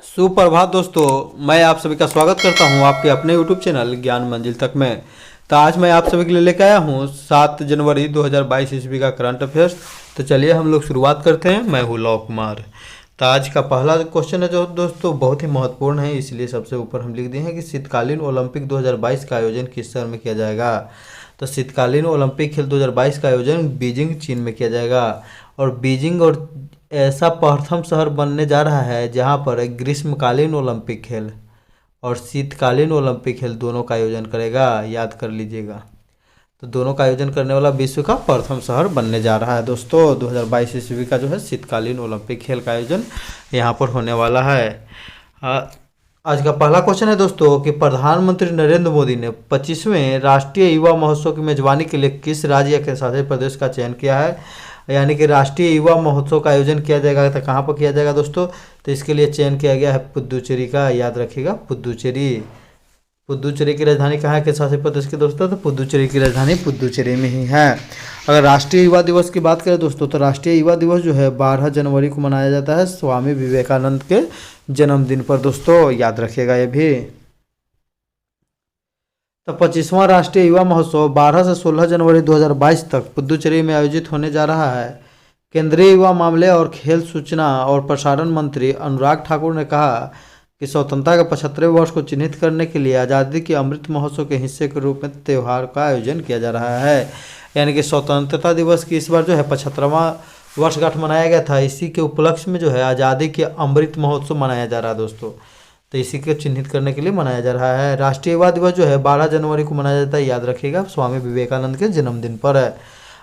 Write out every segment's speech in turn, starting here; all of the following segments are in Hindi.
सुप्रभात दोस्तों, मैं आप सभी का स्वागत करता हूं आपके अपने यूट्यूब चैनल ज्ञान मंजिल तक में। तो आज मैं आप सभी के लिए लेकर आया हूं 7 जनवरी 2022 ईस्वी का करंट अफेयर्स। तो चलिए हम लोग शुरुआत करते हैं। मैं हूं लव कुमार। तो आज का पहला क्वेश्चन है जो दोस्तों बहुत ही महत्वपूर्ण है, इसलिए सबसे ऊपर हम लिख दिए हैं कि शीतकालीन ओलंपिक 2022 का आयोजन किस शहर में किया जाएगा। तो शीतकालीन ओलंपिक खेल 2022 का आयोजन बीजिंग चीन में किया जाएगा। और बीजिंग और ऐसा प्रथम शहर बनने जा रहा है जहां पर ग्रीष्मकालीन ओलंपिक खेल और शीतकालीन ओलंपिक खेल दोनों का आयोजन करेगा। याद कर लीजिएगा। तो दोनों का आयोजन करने वाला विश्व का प्रथम शहर बनने जा रहा है दोस्तों। 2022 ईस्वी का जो है शीतकालीन ओलंपिक खेल का आयोजन यहाँ पर होने वाला है। आज का पहला क्वेश्चन है दोस्तों कि प्रधानमंत्री नरेंद्र मोदी ने 25वें राष्ट्रीय युवा महोत्सव की मेजबानी के लिए किस राज्य या केंद्रशासित प्रदेश का चयन किया है। यानी कि राष्ट्रीय युवा महोत्सव का आयोजन किया जाएगा तो कहाँ पर किया जाएगा दोस्तों। तो इसके लिए चयन किया गया है पुदुचेरी का। याद रखिएगा पुदुचेरी। पुदुचेरी की राजधानी कहाँ है केंद्रशासित प्रदेश की दोस्तों। तो पुदुचेरी की राजधानी पुदुचेरी में ही है। अगर राष्ट्रीय युवा दिवस की बात करें दोस्तों तो राष्ट्रीय युवा दिवस जो है 12 जनवरी को मनाया जाता है स्वामी विवेकानंद के जन्मदिन पर दोस्तों। याद रखिएगा ये भी। तो 25वां राष्ट्रीय युवा महोत्सव 12 से 16 जनवरी 2022 तक पुदुचेरी में आयोजित होने जा रहा है। केंद्रीय युवा मामले और खेल सूचना और प्रसारण मंत्री अनुराग ठाकुर ने कहा कि स्वतंत्रता के 75वें वर्ष को चिन्हित करने के लिए आज़ादी के अमृत महोत्सव के हिस्से के रूप में त्यौहार का आयोजन किया जा रहा है। यानी कि स्वतंत्रता दिवस की इस बार जो है 75वां वर्षगांठ मनाया गया था। इसी के उपलक्ष्य में जो है आज़ादी के अमृत महोत्सव मनाया जा रहा है दोस्तों। तो इसी को चिन्हित करने के लिए मनाया जा रहा है। राष्ट्रीय युवा दिवस जो है 12 जनवरी को मनाया जाता है। याद रखिएगा स्वामी विवेकानंद के जन्मदिन पर है।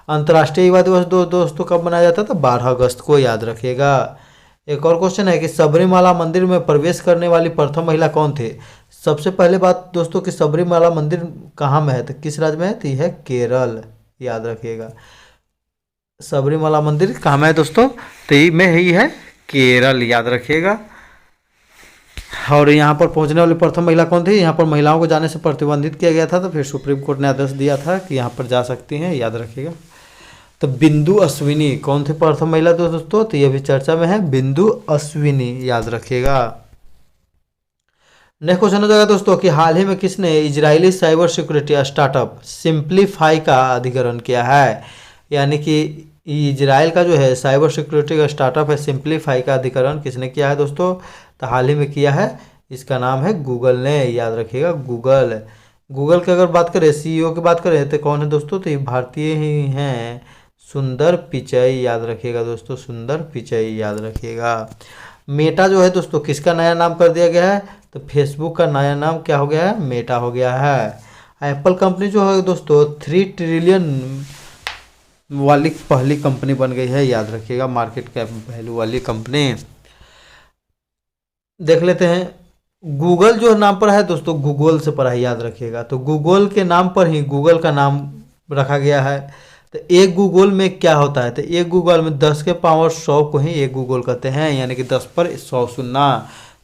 अंतर्राष्ट्रीय युवा दिवस दोस्तों कब मनाया जाता है तो 12 अगस्त को। याद रखिएगा। एक और क्वेश्चन है कि सबरीमाला मंदिर में प्रवेश करने वाली प्रथम महिला कौन थे। सबसे पहले बात दोस्तों कि सबरीमाला मंदिर कहाँ में है तो किस राज्य में है तो यह है केरल। याद रखिएगा। सबरीमाला मंदिर कहाँ में है दोस्तों तो ये में ही है केरल। याद रखिएगा। और यहाँ पर पहुँचने वाली प्रथम महिला कौन थी। यहाँ पर महिलाओं को जाने से प्रतिबंधित किया गया था तो फिर सुप्रीम कोर्ट ने आदेश दिया था कि यहाँ पर जा सकती हैं। याद रखिएगा। तो बिंदु अश्विनी कौन थे प्रथम महिला दोस्तों तो ये भी चर्चा में है बिंदु अश्विनी। याद रखिएगा। नेक्स्ट क्वेश्चन हो जाएगा दोस्तों कि हाल ही में किसने Israeli cyber security startup simplify का अधिग्रहण किया है। यानी कि इजराइल का जो है साइबर सिक्योरिटी का स्टार्टअप है सिंप्लीफाई का अधिग्रहण किसने किया है दोस्तों तो हाल ही में किया है। इसका नाम है गूगल ने। याद रखिएगा गूगल। गूगल की अगर बात करें सीईओ की बात करें तो कौन है दोस्तों तो ये भारतीय ही हैं सुंदर पिचई। याद रखिएगा दोस्तों सुंदर पिचई। याद रखिएगा। मेटा जो है दोस्तों किसका नया नाम कर दिया गया है तो फेसबुक का नया नाम क्या हो गया है मेटा हो गया है। एप्पल कंपनी जो है दोस्तों 3 ट्रिलियन वाली पहली कंपनी बन गई है। याद रखिएगा। मार्केट कैप वैल्यू वाली कंपनी। देख लेते हैं गूगल जो नाम पर है दोस्तों गूगल से पढ़ा है। याद रखिएगा। तो गूगल के नाम पर ही गूगल का नाम रखा गया है। तो एक गूगल में क्या होता है तो एक गूगल में 10 के पावर 100 को ही एक गूगल कहते हैं। यानी कि 10 पर 100 सुनना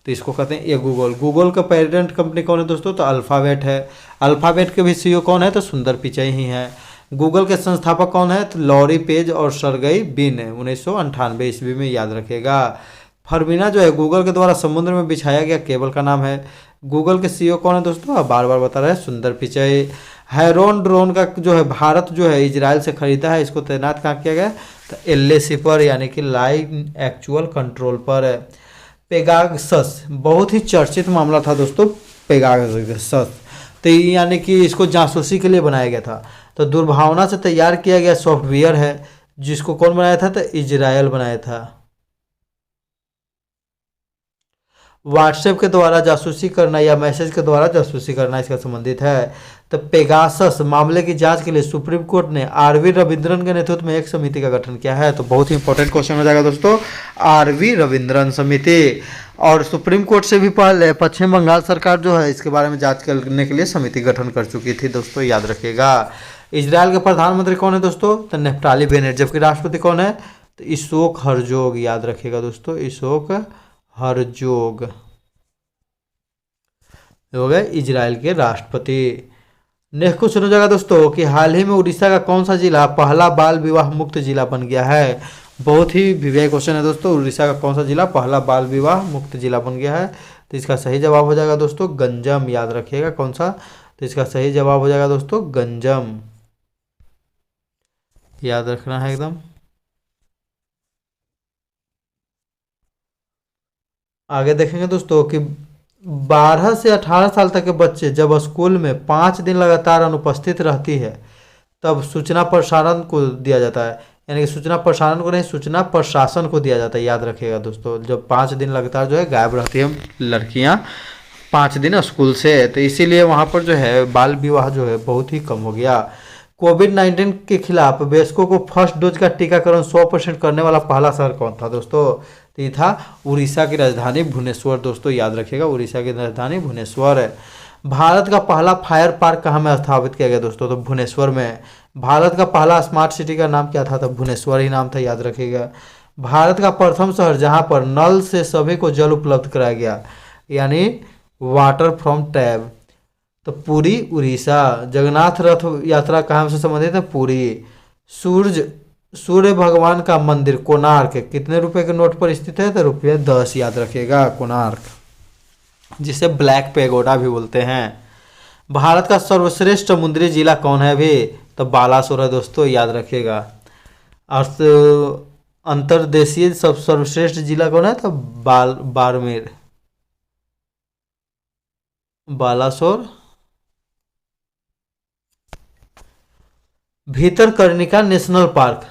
तो इसको कहते हैं एक गूगल। गूगल का पेरेंट कंपनी कौन है दोस्तों तो अल्फ़ाबेट है। अल्फ़ाबेट के भी सीईओ कौन है तो सुंदर पिचई ही है। गूगल के संस्थापक कौन है तो लॉरी पेज और सर्गेई ब्रिन 1998 ईस्वी में। याद रखिएगा। फरमीना जो है गूगल के द्वारा समुद्र में बिछाया गया केबल का नाम है। गूगल के सीईओ कौन है दोस्तों आप बार बार बता रहे हैं सुंदर पिचई। हेरोन ड्रोन का जो है भारत जो है इजराइल से खरीदा है। इसको तैनात कहाँ किया गया तो एलएसी पर यानी कि लाइव एक्चुअल कंट्रोल पर। पेगासस बहुत ही चर्चित मामला था दोस्तों पेगासस। तो यानी कि इसको जासूसी के लिए बनाया गया था। तो दुर्भावना से तैयार किया गया सॉफ्टवेयर है जिसको कौन बनाया था तो इजराइल बनाया था। व्हाट्सएप के द्वारा जासूसी करना या मैसेज के द्वारा जासूसी करना इसका संबंधित है। तो पेगासस मामले की जांच के लिए सुप्रीम कोर्ट ने आरवी रविंद्रन के नेतृत्व में एक समिति का गठन किया है। तो बहुत ही इंपॉर्टेंट क्वेश्चन हो जाएगा दोस्तों आरवी रविंद्रन समिति। और सुप्रीम कोर्ट से भी पहले पश्चिम बंगाल सरकार जो है इसके बारे में जांच करने के लिए समिति गठन कर चुकी थी दोस्तों। याद रखिएगा। इजराइल के प्रधानमंत्री कौन है दोस्तों तो नेफ्ताली बेनेट। जबकि राष्ट्रपति कौन है तो इशोक हरजोग। याद रखिएगा दोस्तों इशोक हरजोग हो गए इजराइल के राष्ट्रपति। नेक्स्ट क्वेश्चन हो जाएगा दोस्तों कि हाल ही में उड़ीसा का कौन सा जिला पहला बाल विवाह मुक्त जिला बन गया है। बहुत ही वीवीआई क्वेश्चन है दोस्तों। उड़ीसा का कौन सा जिला पहला बाल विवाह मुक्त जिला बन गया है? तो इसका सही जवाब हो जाएगा दोस्तों गंजम। याद रखिएगा कौन सा, तो इसका सही जवाब हो जाएगा दोस्तों गंजम। याद रखना है एकदम। आगे देखेंगे दोस्तों कि 12 से 18 साल तक के बच्चे जब स्कूल में 5 दिन लगातार अनुपस्थित रहती है तब सूचना प्रसारण को दिया जाता है। यानी कि सूचना प्रसारण को नहीं, सूचना प्रशासन को दिया जाता है। याद रखिएगा दोस्तों, जब 5 दिन लगातार जो है गायब रहती है लड़कियां 5 दिन स्कूल से, तो इसीलिए वहाँ पर जो है बाल विवाह जो है बहुत ही कम हो गया। कोविड-19 के खिलाफ वयस्कों को फर्स्ट डोज का टीकाकरण 100% करने वाला पहला शहर कौन था दोस्तों? तो ये था उड़ीसा की राजधानी भुवनेश्वर। दोस्तों याद रखिएगा उड़ीसा की राजधानी भुवनेश्वर है। भारत का पहला फायर पार्क कहाँ में स्थापित किया गया दोस्तों? तो भुवनेश्वर में। भारत का पहला स्मार्ट सिटी का नाम क्या था? तो भुवनेश्वर ही नाम था। याद रखिएगा। भारत का प्रथम शहर जहाँ पर नल से सभी को जल उपलब्ध कराया गया, यानी वाटर फ्रॉम टैब, तो पुरी उड़ीसा। जगन्नाथ रथ यात्रा कहाँ से संबंधित है? पुरी। सूर्य भगवान का मंदिर कोणार्क कितने रुपए के नोट पर स्थित है? तो ₹10। याद रखिएगा कोणार्क, जिसे ब्लैक पेगोडा भी बोलते हैं। भारत का सर्वश्रेष्ठ समुद्री जिला कौन है अभी? तो बालासोर है दोस्तों। याद रखिएगा। और अंतर्देशीय सर्वश्रेष्ठ जिला कौन है? तो बाड़मेर, बालासोर। भीतरकनिका नेशनल पार्क,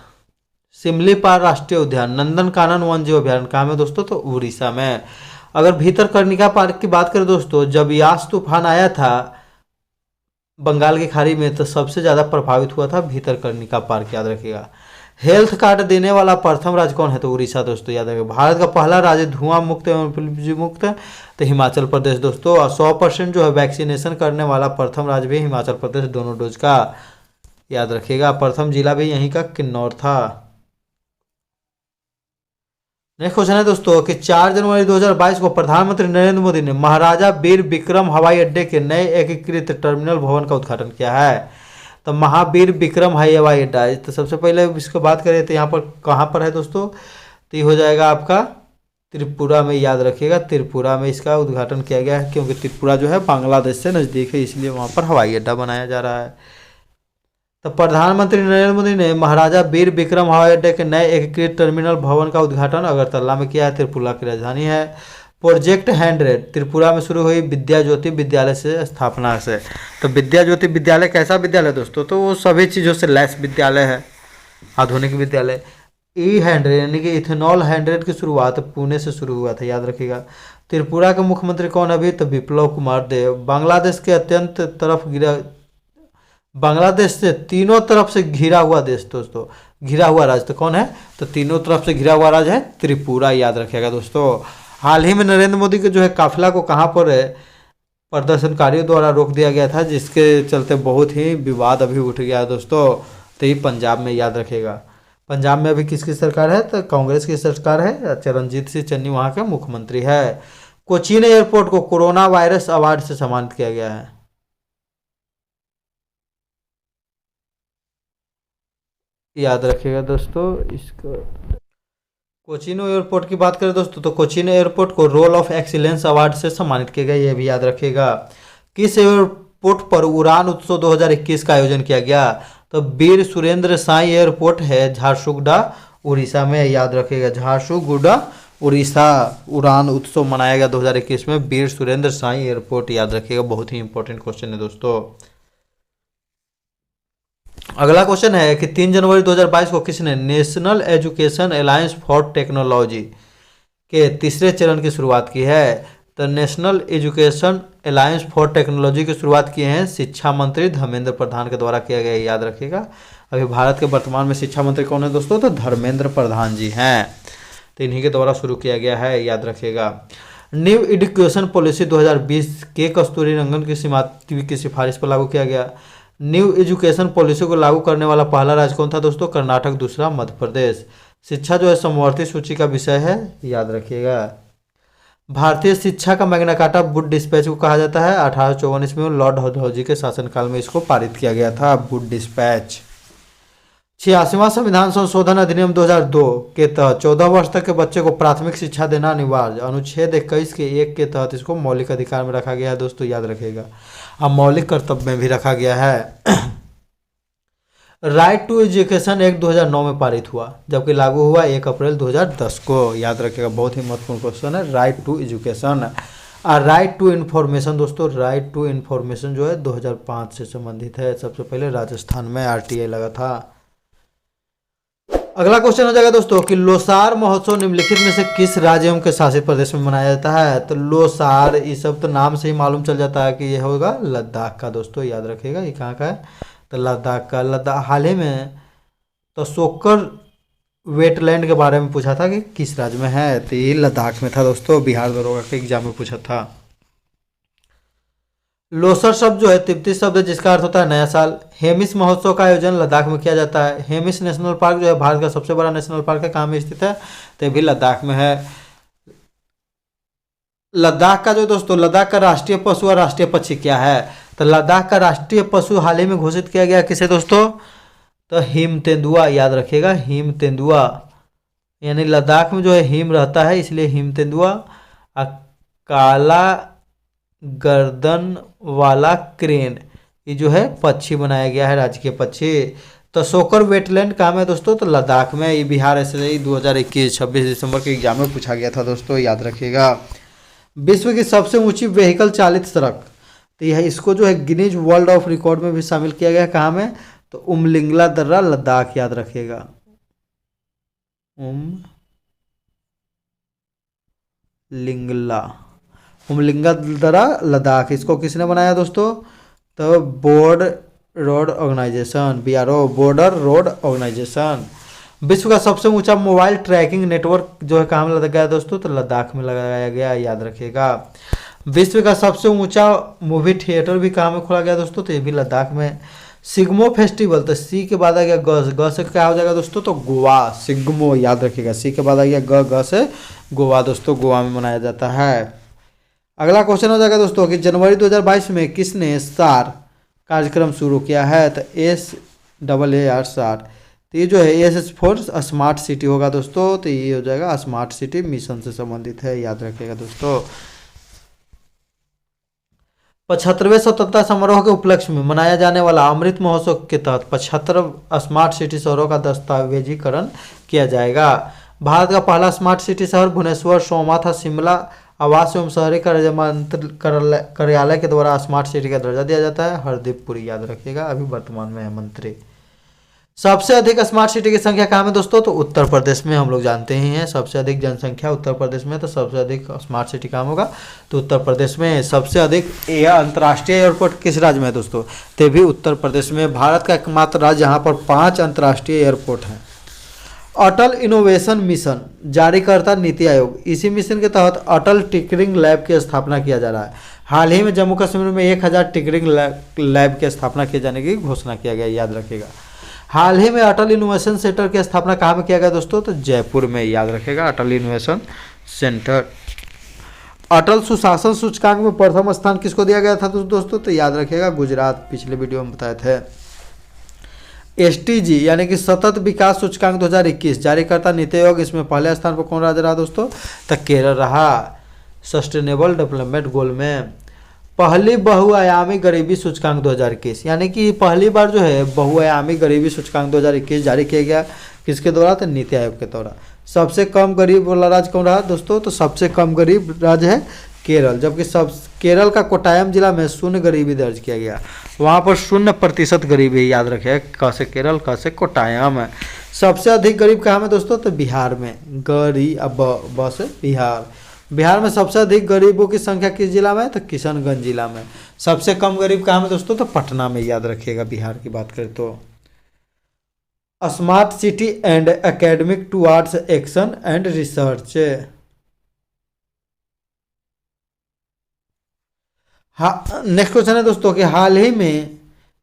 सिमलीपाल राष्ट्रीय उद्यान, नंदनकानन वन जीव अभ्यारण्य कहाँ में दोस्तों? तो उड़ीसा में। अगर भीतरकनिका पार्क की बात करें दोस्तों, जब यास तूफान आया था बंगाल की खाड़ी में तो सबसे ज़्यादा प्रभावित हुआ था भीतरकनिका पार्क। याद रखिएगा। हेल्थ कार्ड देने वाला प्रथम राज्य कौन है? तो उड़ीसा दोस्तों। याद रखिएगा। भारत का पहला राज्य धुआं मुक्त एवं एलपीजी मुक्त है तो हिमाचल प्रदेश दोस्तों। और 100% जो है वैक्सीनेशन करने वाला प्रथम राज्य भी हिमाचल प्रदेश, दोनों डोज का। याद रखिएगा। प्रथम जिला भी यहीं का किन्नौर था। नेक्स्ट क्वेश्चन है दोस्तों कि 4 जनवरी 2022 को प्रधानमंत्री नरेंद्र मोदी ने महाराजा वीर विक्रम हवाई अड्डे के नए एकीकृत टर्मिनल भवन का उद्घाटन किया है। तो महावीर विक्रम हवाई अड्डा, तो सबसे पहले इसको बात करें तो यहाँ पर कहाँ पर है दोस्तों? तो ये हो जाएगा आपका त्रिपुरा में। याद रखिएगा त्रिपुरा में इसका उद्घाटन किया गया है, क्योंकि त्रिपुरा जो है बांग्लादेश से नज़दीक है, इसलिए वहाँ पर हवाई अड्डा बनाया जा रहा है। तो प्रधानमंत्री नरेंद्र मोदी ने महाराजा वीर विक्रम हवाई अड्डे के नए एकीकृत टर्मिनल भवन का उद्घाटन अगरतला में किया है। त्रिपुरा की राजधानी है। प्रोजेक्ट 100 त्रिपुरा में शुरू हुई विद्या ज्योति विद्यालय से स्थापना से। तो विद्या ज्योति विद्यालय कैसा विद्यालय दोस्तों? तो वो सभी चीज़ों से लैस विद्यालय है, आधुनिक विद्यालय। E100 यानी कि इथेनॉल 100 की शुरुआत पुणे से शुरू हुआ था। याद रखिएगा। त्रिपुरा के मुख्यमंत्री कौन अभी? तो विप्लव कुमार देव। बांग्लादेश के अत्यंत तरफ गिरा, बांग्लादेश से तीनों तरफ से घिरा हुआ देश दोस्तों, घिरा हुआ राज्य तो कौन है? तो तीनों तरफ से घिरा हुआ राज्य है त्रिपुरा। याद रखिएगा दोस्तों। हाल ही में नरेंद्र मोदी के जो है काफिला को कहाँ पर प्रदर्शनकारियों द्वारा रोक दिया गया था, जिसके चलते बहुत ही विवाद अभी उठ गया है दोस्तों। तो ये पंजाब में। याद रखिएगा। पंजाब में अभी किसकी सरकार है? तो कांग्रेस की सरकार है। चरणजीत सिंह चन्नी वहाँ के मुख्यमंत्री है। कोचीन एयरपोर्ट को कोरोना वायरस अवार्ड से सम्मानित किया गया है। याद रखिएगा दोस्तों इसको। कोचीन एयरपोर्ट की बात करें दोस्तों, तो कोचीन एयरपोर्ट को रोल ऑफ एक्सीलेंस अवार्ड से सम्मानित किया गया, ये भी याद रखिएगा। किस एयरपोर्ट पर उड़ान उत्सव 2021 का आयोजन किया गया? तो वीर सुरेंद्र साई एयरपोर्ट है झारसुगुड़ा उड़ीसा में। याद रखिएगा। झारसुगुड़ा उड़ीसा उड़ान उत्सव मनाया गया 2021 में वीर सुरेंद्र साई एयरपोर्ट। याद रखिएगा। बहुत ही इंपॉर्टेंट क्वेश्चन है दोस्तों। अगला क्वेश्चन है कि 3 जनवरी 2022 को किसने national education alliance for technology के तीसरे चरण की शुरुआत की है? तो national education alliance for technology की शुरुआत किए हैं शिक्षा मंत्री धर्मेंद्र प्रधान के द्वारा किया गया है। याद रखिएगा। अभी भारत के वर्तमान में शिक्षा मंत्री कौन है दोस्तों? तो धर्मेंद्र प्रधान जी हैं। तो इन्हीं के द्वारा शुरू किया गया है। याद रखिएगा। न्यू एजुकेशन पॉलिसी 2020 के कस्तूरी रंगन की सिफारिश पर लागू किया गया। न्यू एजुकेशन पॉलिसी को लागू करने वाला पहला राज्य कौन था दोस्तों? कर्नाटक। दूसरा मध्य प्रदेश। शिक्षा जो है समवर्ती सूची का विषय है। याद रखिएगा। भारतीय शिक्षा का मैग्ना कार्टा वुड डिस्पैच को कहा जाता है। 1854 में लॉर्ड डलहौजी के शासनकाल में इसको पारित किया गया था, वुड डिस्पैच। 86वां संविधान संशोधन अधिनियम 2002 के तहत 14 वर्ष तक के बच्चे को प्राथमिक शिक्षा देना अनिवार्य। अनुच्छेद 21 के 1 के तहत इसको मौलिक अधिकार में रखा गया है दोस्तों, याद रखिएगा। अब मौलिक कर्तव्य में भी रखा गया है। राइट टू एजुकेशन एक्ट 2009 में पारित हुआ, जबकि लागू हुआ 1 अप्रैल 2010 को, याद रखिएगा। बहुत ही महत्वपूर्ण क्वेश्चन है, राइट टू एजुकेशन। और राइट टू इन्फॉर्मेशन दोस्तों, राइट टू इन्फॉर्मेशन जो है 2005 से संबंधित है। सबसे पहले राजस्थान में RTI लगा था। अगला क्वेश्चन हो जाएगा दोस्तों कि लोसार महोत्सव निम्नलिखित में से किस राज्य एवं के शासित प्रदेश में मनाया जाता है। तो लोसार, ये सब तो नाम से ही मालूम चल जाता है कि ये होगा लद्दाख का दोस्तों, याद रखिएगा। ये कहाँ का है, तो लद्दाख का। लद्दाख हाल ही में तो सोकर वेटलैंड के बारे में पूछा था कि किस राज्य में है, तो ये लद्दाख में था दोस्तों, बिहार दरोगा के एग्जाम में पूछा था। लोसर शब्द जो है तिब्बती शब्द है जिसका अर्थ होता है नया साल। हेमिस महोत्सव का आयोजन लद्दाख में किया जाता है। हेमिस नेशनल पार्क जो है भारत का सबसे बड़ा नेशनल पार्क है, कहाँ में स्थित है, तो ये भी लद्दाख में है। लद्दाख का जो दोस्तों, लद्दाख का राष्ट्रीय पशु और राष्ट्रीय पक्षी क्या है, तो लद्दाख का राष्ट्रीय पशु हाल ही में घोषित किया गया किसे दोस्तों, तो हिम तेंदुआ, याद रखिएगा। हिम तेंदुआ, यानी लद्दाख में जो है हिम रहता है इसलिए हिम तेंदुआ। काला गर्दन वाला क्रेन, ये जो है पक्षी बनाया गया है, राजकीय पक्षी। तो सोकर वेटलैंड कहाँ में दोस्तों, तो लद्दाख में। ये बिहार SSI 2021 26 दिसंबर के एग्जाम में पूछा गया था दोस्तों, याद रखिएगा। विश्व की सबसे ऊंची व्हीकल चालित सड़क, तो यह इसको जो है गिनीज वर्ल्ड ऑफ रिकॉर्ड में भी शामिल किया गया है, कहाँ में, तो उमलिंगला दर्रा लद्दाख, याद रखिएगा। उमलिंगला दर्रा लद्दाख, इसको किसने बनाया दोस्तों, तो board road organisation, BRO, border road organisation. विश्व का सबसे ऊंचा मोबाइल ट्रैकिंग नेटवर्क जो है कहाँ में लगाया गया दोस्तों, तो लद्दाख में लगाया गया, याद रखिएगा। विश्व का सबसे ऊंचा मूवी थिएटर भी कहाँ में खोला गया दोस्तों, तो ये भी लद्दाख में। सिग्मो फेस्टिवल, तो सी के बाद आ गया ग से क्या हो जाएगा दोस्तों, तो गोवा, सिग्मो, याद रखिएगा। सी के बाद आ गया ग से गोवा दोस्तों, गोवा में मनाया जाता है। अगला क्वेश्चन हो जाएगा दोस्तों कि जनवरी 2022 में किसने SAR कार्यक्रम शुरू किया है, तो SAAR SAR, तो ये जो है S फॉर स्मार्ट सिटी होगा दोस्तों, तो ये हो जाएगा स्मार्ट सिटी मिशन से संबंधित है, याद रखिएगा दोस्तों। 75वें स्वतंत्रता समारोह के उपलक्ष्य में मनाया जाने वाला अमृत महोत्सव के तहत 75 स्मार्ट सिटी शहरों का दस्तावेजीकरण किया जाएगा। भारत का पहला स्मार्ट सिटी शहर भुवनेश्वर, सोमनाथ, शिमला आवास एवं शहरी कार्यालय के द्वारा स्मार्ट सिटी का दर्जा दिया जाता है। हरदीपपुरी, याद रखिएगा, अभी वर्तमान में है मंत्री। सबसे अधिक स्मार्ट सिटी की संख्या कहाँ में दोस्तों, तो उत्तर प्रदेश में। हम लोग जानते ही हैं सबसे अधिक जनसंख्या उत्तर प्रदेश में, तो सबसे अधिक स्मार्ट सिटी कहाँ होगा, तो उत्तर प्रदेश में। सबसे अधिक अंतर्राष्ट्रीय एयरपोर्ट किस राज्य में है दोस्तों, तो भी उत्तर प्रदेश में। भारत का एकमात्र राज्य जहाँ पर 5 अंतर्राष्ट्रीय एयरपोर्ट हैं। अटल इनोवेशन मिशन जारीकर्ता नीति आयोग, इसी मिशन के तहत अटल टिंकरिंग लैब की स्थापना किया जा रहा है। हाल ही में जम्मू कश्मीर में 1000 टिंकरिंग लैब की स्थापना किए जाने की घोषणा किया गया, याद रखिएगा। हाल ही में अटल इनोवेशन सेंटर की स्थापना कहाँ में किया गया दोस्तों, तो जयपुर में, याद रखिएगा, अटल इनोवेशन सेंटर। अटल सुशासन सूचकांक में प्रथम स्थान किसको दिया गया था दोस्तों, तो याद रखिएगा गुजरात, पिछले वीडियो में बताए थे। SDG यानी कि सतत विकास सूचकांक 2021 जारीकर्ता नीति आयोग, इसमें पहले स्थान पर कौन राज्य रहा दोस्तों, तो केरल रहा सस्टेनेबल डेवलपमेंट गोल में। पहली बहुआयामी गरीबी सूचकांक 2021, यानी कि पहली बार जो है बहुआयामी गरीबी सूचकांक 2021 जारी किया गया, किसके द्वारा, तो नीति आयोग के द्वारा। सबसे कम गरीब वाला राज्य कौन रहा दोस्तों, तो सबसे कम गरीब राज्य है केरल, जबकि केरल का कोट्टायम जिला में 0 गरीबी दर्ज किया गया, वहाँ पर 0% गरीबी, याद रखिए। क से केरल, क से कोट्टायम। सबसे अधिक गरीब कहाँ में दोस्तों, तो बिहार में, ब से बिहार। बिहार में सबसे अधिक गरीबों की संख्या किस जिला में है, तो किशनगंज जिला में। सबसे कम गरीब कहाँ में दोस्तों, तो पटना में, याद रखिएगा। बिहार की बात करें तो smart city and academic towards action and research. Next question है दोस्तों कि हाल ही में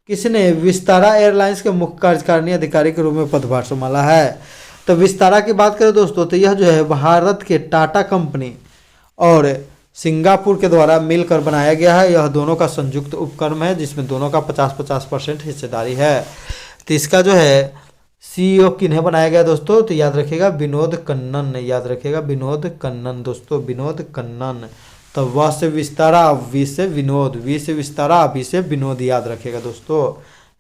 किसने विस्तारा एयरलाइंस के मुख्य कार्यकारिणी अधिकारी के रूप में पदभार संभाला है, तो विस्तारा की बात करें दोस्तों, तो यह जो है भारत के टाटा कंपनी और सिंगापुर के द्वारा मिलकर बनाया गया है। यह दोनों का संयुक्त उपक्रम है जिसमें दोनों का 50-50% हिस्सेदारी है। तो इसका जो है सीईओ किन्हें बनाया गया दोस्तों? तो याद रखिएगा विनोद कन्नन, याद रखिएगा विनोद कन्नन दोस्तों, विनोद कन्नन। तो व से विस्तारा, वी से विनोद, वी से विस्तारा, वी से विनोद, याद रखिएगा दोस्तों,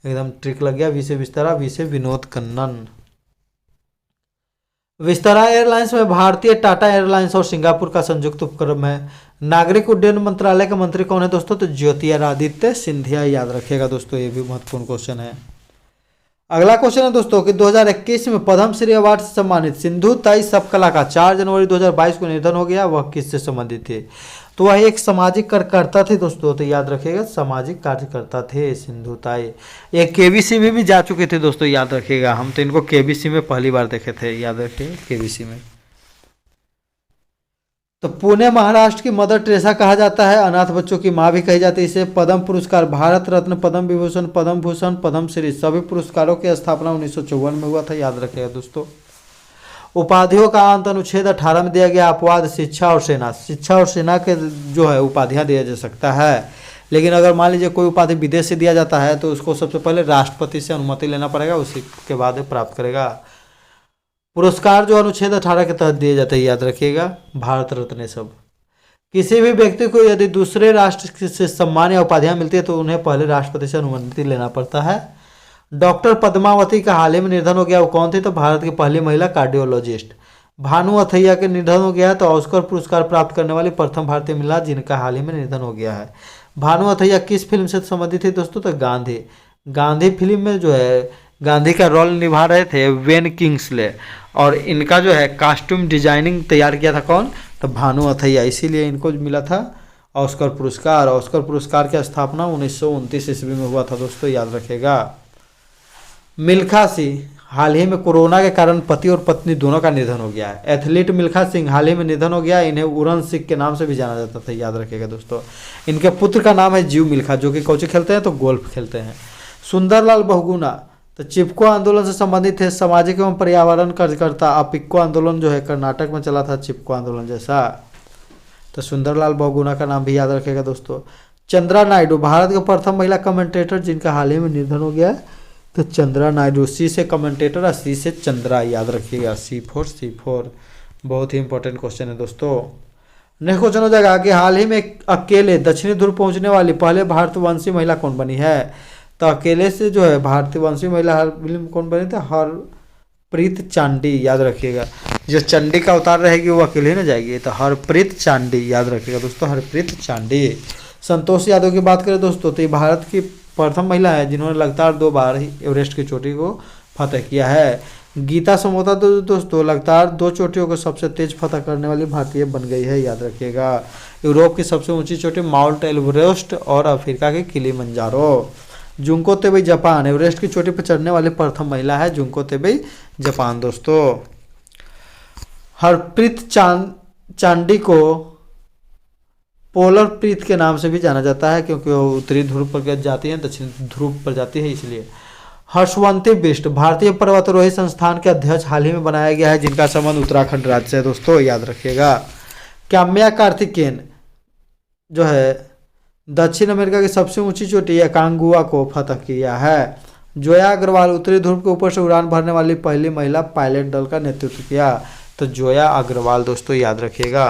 एकदम ट्रिक लग गया। वी से विस्तारा, वी से विनोद कन्नन। विस्तारा एयरलाइंस में भारतीय टाटा एयरलाइंस और सिंगापुर का संयुक्त उपक्रम है। नागरिक उड्डयन मंत्रालय के मंत्री कौन है दोस्तों? तो ज्योतिरादित्य सिंधिया, याद रखिएगा दोस्तों, ये भी महत्वपूर्ण क्वेश्चन है। अगला क्वेश्चन है दोस्तों कि 2021 में पद्मश्री अवार्ड से सम्मानित सिंधु ताई सबकला का 4 जनवरी 2022 को निधन हो गया, वह किससे संबंधित थे? तो वह एक सामाजिक कार्यकर्ता थे दोस्तों, तो याद रखिएगा सामाजिक कार्यकर्ता थे सिंधु ताई। ये केबीसी में भी जा चुके थे दोस्तों, याद रखिएगा, हम तो इनको केबीसी में पहली बार देखे थे, याद रखिए केबीसी में। तो पुणे महाराष्ट्र की मदर टेरेसा कहा जाता है, अनाथ बच्चों की माँ भी कही जाती है। इसे पद्म पुरस्कार, भारत रत्न, पद्म विभूषण, पद्म भूषण, पद्मश्री सभी पुरस्कारों की स्थापना 1954 में हुआ था, याद रखिएगा दोस्तों। उपाधियों का अंत अनुच्छेद 18 में दिया गया। अपवाद शिक्षा और सेना, शिक्षा और सेना के जो है उपाधियां दिया जा सकता है, लेकिन अगर मान लीजिए कोई उपाधि विदेश से दिया जाता है तो उसको सबसे पहले राष्ट्रपति से अनुमति लेना पड़ेगा, उसी के बाद प्राप्त करेगा। पुरस्कार जो अनुच्छेद 18 के तहत दिए जाते हैं, याद रखिएगा, भारत रत्न सब। किसी भी व्यक्ति को यदि दूसरे राष्ट्र से सम्मान या उपाधियां मिलती है तो उन्हें पहले राष्ट्रपति से अनुमति लेना पड़ता है। डॉक्टर पद्मावती का हाल ही में निधन हो गया, वो कौन थी? तो भारत की पहली महिला कार्डियोलॉजिस्ट। भानु अथैया के निधन हो गया, तो ऑस्कर पुरस्कार प्राप्त करने वाली प्रथम भारतीय महिला जिनका हाल ही में निधन हो गया है। भानु अथैया किस फिल्म से संबंधित थी दोस्तों? तो गांधी, गांधी फिल्म में जो है गांधी का रोल निभा रहे थे वेन किंग्सले, और इनका जो है कॉस्ट्यूम डिजाइनिंग तैयार किया था कौन? तो भानु अथैया, इसीलिए इनको मिला था ऑस्कर पुरस्कार। ऑस्कर पुरस्कार की स्थापना 1929 ईस्वी में हुआ था दोस्तों, याद रखिएगा। मिल्खा सिंह, हाल ही में कोरोना के कारण पति और पत्नी दोनों का निधन हो गया है। एथलीट मिल्खा सिंह हाल ही में निधन हो गया, इन्हें उड़न सिंह के नाम से भी जाना जाता था, याद रखिएगा दोस्तों। इनके पुत्र का नाम है जीव मिल्खा, जो कि कौची खेलते हैं? तो गोल्फ खेलते हैं। सुंदरलाल बहुगुणा, तो चिपको आंदोलन से संबंधित है, सामाजिक एवं पर्यावरण कार्यकर्ता। अपिक्को आंदोलन जो है कर्नाटक में चला था, चिपको आंदोलन जैसा। तो सुंदरलाल बहुगुणा का नाम भी याद रखेगा दोस्तों। चंद्रा नायडू, भारत के प्रथम महिला कमेंटेटर जिनका हाल ही में निधन हो गया है, तो चंद्रा नायडू। सी से कमेंटेटर और सी से चंद्रा, याद रखिएगा, C4 बहुत ही इंपॉर्टेंट क्वेश्चन है दोस्तों। नेक्स्ट क्वेश्चन हो जाएगा कि हाल ही में अकेले दक्षिणी ध्रुव पहुंचने वाली पहले भारतवंशी महिला कौन बनी है? तो अकेले से जो है भारतवंशी महिला फिल्म कौन बनी थी? हरप्रीत चांडी, याद रखिएगा। जो चंडी का अवतार रहेगी वो अकेले न जाएगी, तो हरप्रीत चांडी, याद रखिएगा दोस्तों, हरप्रीत चांडी। संतोष यादव की बात करें दोस्तों, तो ये भारत की प्रथम महिला है जिन्होंने लगातार 2 बार ही एवरेस्ट की चोटी को फतह किया है। गीता समोता तो दोस्तों लगातार 2 चोटियों को सबसे तेज फतह करने वाली भारतीय बन गई है, याद रखिएगा। यूरोप की सबसे ऊंची चोटी माउंट एल्ब्रेस्ट और अफ्रीका के Kilimanjaro. Junko Tabei Japan, Everest की चोटी पर चढ़ने वाली प्रथम महिला है जुंको तेबई जापान दोस्तों। हरप्रीत चांडी को पोलर प्रीत के नाम से भी जाना जाता है, क्योंकि वो उत्तरी ध्रुव पर जाती है, दक्षिण ध्रुव पर जाती है, इसलिए। हर्षवंती बिष्ट, भारतीय पर्वतारोही संस्थान के अध्यक्ष हाल ही में बनाया गया है, जिनका संबंध उत्तराखंड राज्य से है दोस्तों, याद रखिएगा। काम्या कार्तिकेयन जो है दक्षिण अमेरिका की सबसे ऊंची चोटी अकांगुआ को फतह किया है। जोया अग्रवाल, उत्तरी ध्रुव के ऊपर से उड़ान भरने वाली पहली महिला पायलट दल का नेतृत्व किया, तो जोया अग्रवाल दोस्तों, याद रखिएगा।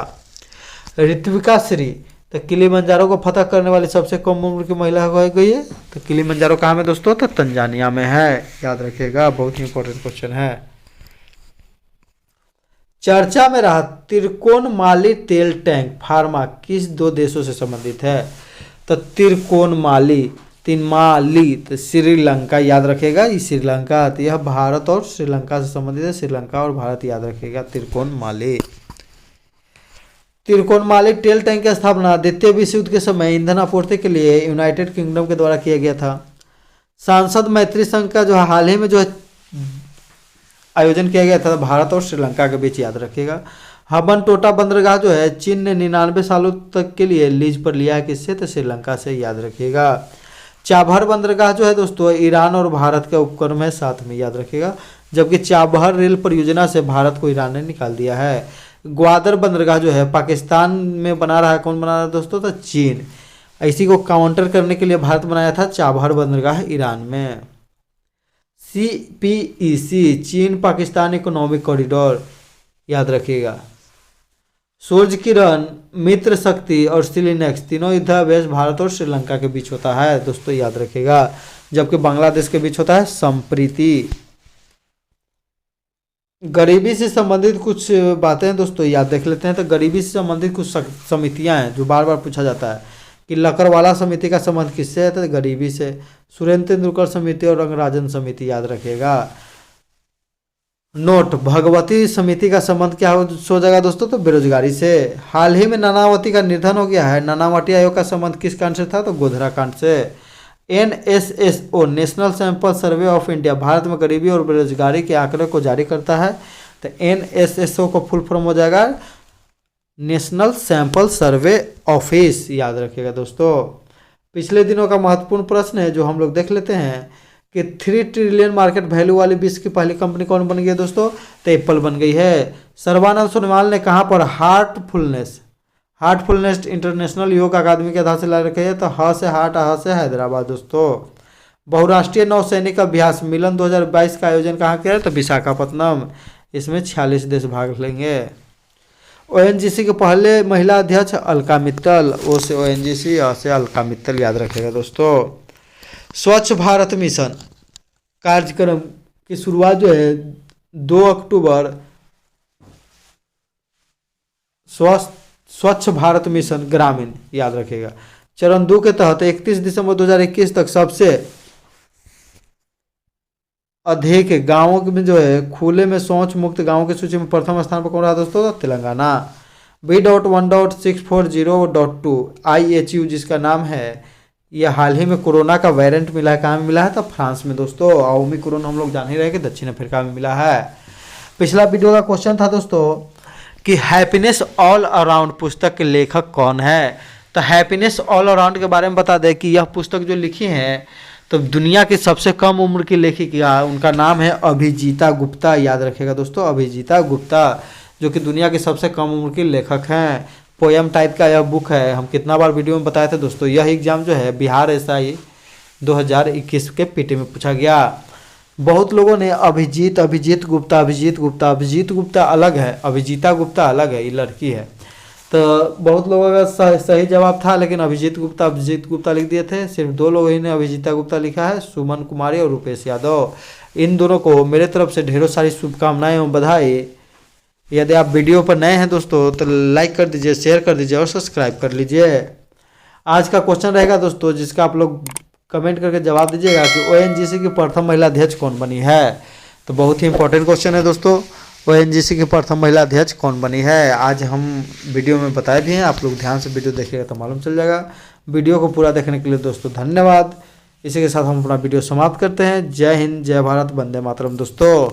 ऋत्विका श्री, तो किलिमंजारो को फतह करने वाली सबसे कम उम्र की महिला हो गई है, तो किलिमंजारो कहाँ में दोस्तों? तो तंजानिया में है, याद रखिएगा, बहुत ही इंपॉर्टेंट क्वेश्चन है। चर्चा में रहा तिरकोनमाली तेल टैंक फार्मा किस 2 देशों से संबंधित है? तो तिरकोनमाली, तिनमाली, तो श्रीलंका, याद रखिएगा, ये श्रीलंका, तो यह भारत और श्रीलंका से संबंधित है, श्रीलंका और भारत, याद रखिएगा, तिरकोनमाली। तिरकोनमाली तेल टैंक की स्थापना द्वितीय विश्व युद्ध के समय ईंधन आपूर्ति के लिए यूनाइटेड किंगडम के द्वारा किया गया था। सांसद मैत्री संघ का जो हाल ही में जो आयोजन किया गया था भारत और श्रीलंका के बीच, याद रखिएगा। हबन टोटा बंदरगाह जो है चीन ने 99 सालों तक के लिए लीज पर लिया है, किससे? तो श्रीलंका से, याद रखिएगा। चाबहार बंदरगाह जो है दोस्तों ईरान और भारत का उपक्रम है, साथ में, याद रखिएगा, जबकि चाबहार रेल परियोजना से भारत को ईरान ने निकाल दिया है। ग्वादर बंदरगाह जो है पाकिस्तान में बना रहा है, कौन बना रहा है दोस्तों? तो चीन। इसी को काउंटर करने के लिए भारत बनाया था चाबहार बंदरगाह ईरान में। CPEC चीन पाकिस्तान इकोनॉमिक कॉरिडोर याद रखिएगा। सूर्य किरण, मित्र शक्ति और सिलिनेक्स तीनों युद्धाभ्यास भारत और श्रीलंका के बीच होता है दोस्तों, याद रखिएगा। जबकि बांग्लादेश के बीच होता है संप्रीति। गरीबी से संबंधित कुछ बातें हैं दोस्तों, याद देख लेते हैं। तो गरीबी से संबंधित कुछ समितियां हैं जो बार बार पूछा जाता है कि लकड़वाला समिति का संबंध किससे है, तो गरीबी से। सुरेंद्र तेंदुलकर समिति और रंगराजन समिति याद रखिएगा। नोट, भगवती समिति का संबंध क्या हो जाएगा दोस्तों, तो बेरोजगारी से। हाल ही में नानावती का निधन हो गया है। नानावती आयोग का संबंध किस कांड से था, तो गोधरा कांड से। NSSO national sample survey of India Bharat में गरीबी और बेरोजगारी के आंकड़े को जारी करता है। तो NSSO को फुल फॉर्म हो जाएगा नेशनल सैंपल सर्वे ऑफिस, याद रखिएगा दोस्तों। पिछले दिनों का महत्वपूर्ण प्रश्न है जो हम लोग देख लेते हैं कि 3 ट्रिलियन मार्केट वैल्यू वाली विश्व की पहली कंपनी कौन बन गई है दोस्तों, तो एप्पल बन गई है। सर्बानंद सोनोवाल ने कहाँ पर हार्टफुलनेस इंटरनेशनल योग अकादमी के आधार से ला रखे हैं, तो ह से हार्ट, ह से हैदराबाद दोस्तों। बहुराष्ट्रीय नौसैनिक अभ्यास मिलन 2022 का आयोजन कहाँ किया है, तो विशाखापत्तनम। इसमें 46 देश भाग लेंगे। ONGC के पहले महिला अध्यक्ष अलका मित्तल, ओ से ONGC, अ से अलका मित्तल, याद रखेगा दोस्तों। स्वच्छ भारत मिशन कार्यक्रम की शुरुआत जो है 2 अक्टूबर स्वच्छ भारत मिशन ग्रामीण, याद रखेगा। चरण 2 के तहत 31 दिसंबर 2021 तक सबसे अधिक गांवों में जो है खुले में शौच मुक्त गांवों की सूची में प्रथम स्थान पर कौन रहा दोस्तों, तेलंगाना। B.1.640.2 IHU जिसका नाम है, यह हाल ही में कोरोना का वेरिएंट मिला है। कहाँ में मिला है, तो फ्रांस में दोस्तों। ओमिक्रॉन हम लोग जान ही रहे कि दक्षिण अफ्रीका में मिला है। पिछला वीडियो का क्वेश्चन था दोस्तों कि हैप्पीनेस ऑल अराउंड पुस्तक के लेखक कौन है। तो हैप्पीनेस ऑल अराउंड के बारे में बता दें कि यह पुस्तक जो लिखी है तो दुनिया की सबसे कम उम्र की लेखिका, उनका नाम है अभिजीता गुप्ता, याद रखिएगा दोस्तों। अभिजीता गुप्ता जो कि दुनिया की सबसे कम उम्र की लेखक हैं। पोयम टाइप का यह बुक है। हम कितना बार वीडियो में बताए थे दोस्तों, यह एग्जाम जो है बिहार SI 2021 के PT में पूछा गया। बहुत लोगों ने अभिजीत गुप्ता अलग है, अभिजीता गुप्ता अलग है, ये लड़की है। तो बहुत लोगों का सही जवाब था, लेकिन अभिजीत गुप्ता लिख दिए थे। सिर्फ 2 लोगों ही ने अभिजीता गुप्ता लिखा है, सुमन कुमारी और रूपेश यादव। इन दोनों को मेरे तरफ से ढेरों सारी शुभकामनाएं एवं बधाई। यदि आप वीडियो पर नए हैं दोस्तों तो लाइक कर दीजिए, शेयर कर दीजिए और सब्सक्राइब कर लीजिए। आज का क्वेश्चन रहेगा दोस्तों जिसका आप लोग कमेंट करके जवाब दीजिएगा कि ONGC की प्रथम महिला अध्यक्ष कौन बनी है। तो बहुत ही इंपॉर्टेंट क्वेश्चन है दोस्तों, ONGC की प्रथम महिला अध्यक्ष कौन बनी है। आज हम वीडियो में बताए भी हैं, आप लोग ध्यान से वीडियो देखिएगा तो मालूम चल जाएगा। वीडियो को पूरा देखने के लिए दोस्तों धन्यवाद। इसी के साथ हम अपना वीडियो समाप्त करते हैं। जय हिंद, जय भारत, वंदे मातरम दोस्तों।